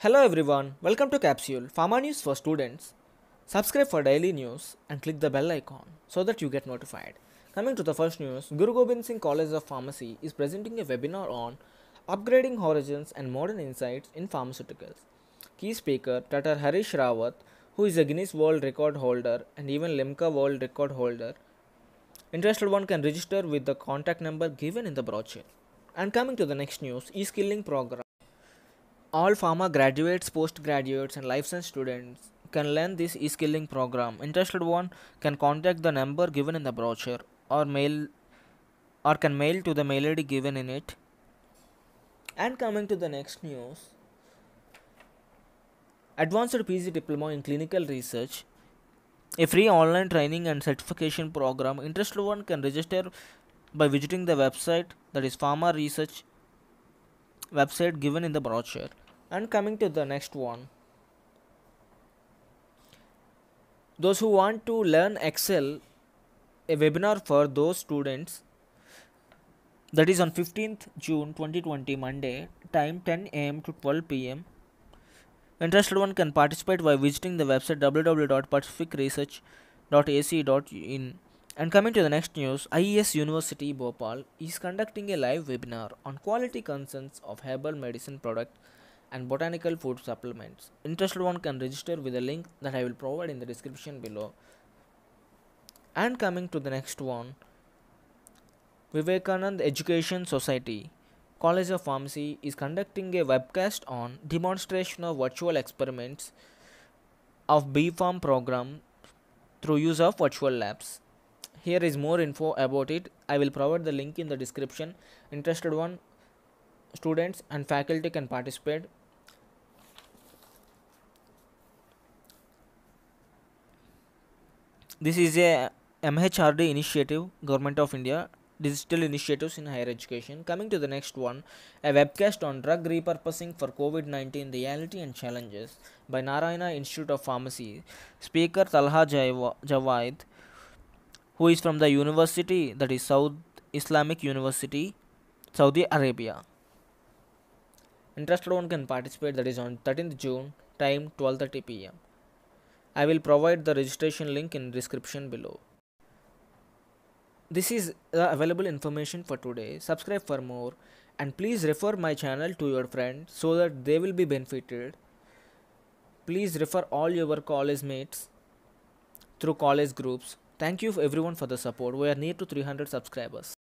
Hello everyone, welcome to Capsule-Pharma news for students. Subscribe for daily news and click the bell icon so that you get notified. Coming to the first news, Guru Gobind Singh College of Pharmacy is presenting a webinar on upgrading horizons and modern insights in pharmaceuticals. Key speaker Dr. Harish Rawat, who is a Guinness World Record holder and even Limca World Record holder. Interested one can register with the contact number given in the brochure. And coming to the next news, e-skilling program. All pharma graduates, postgraduates, and life science students can learn this e-skilling program. Interested one can contact the number given in the brochure or can mail to the mail ID given in it. And coming to the next news, Advanced PG Diploma in Clinical Research, a free online training and certification program. Interested one can register by visiting the website, that is Pharma Research website given in the brochure. And coming to the next one, those who want to learn Excel, a webinar for those students, that is on 15th June 2020 Monday, time 10 am to 12 pm. Interested one can participate by visiting the website www.pacificresearch.ac.in. And coming to the next news, IES University Bhopal is conducting a live webinar on quality concerns of herbal medicine product and botanical food supplements. Interested one can register with the link that I will provide in the description below. And coming to the next one, Vivekanand Education Society College of Pharmacy is conducting a webcast on demonstration of virtual experiments of Bpharm program through use of virtual labs. Here is more info about it. I will provide the link in the description. Interested one, students and faculty can participate. This is a MHRD initiative, Government of India, digital initiatives in higher education. Coming to the next one, a webcast on drug repurposing for COVID-19 reality and challenges by Narayana Institute of Pharmacy. Speaker Talha Javaid, who is from the university, that is South Islamic University, Saudi Arabia. Interested one can participate, that is on 13th June, time 12:30 pm. I will provide the registration link in description below. This is the available information for today. Subscribe for more and please refer my channel to your friends so that they will be benefited. Please refer all your college mates through college groups. Thank you everyone for the support. We are near to 300 subscribers.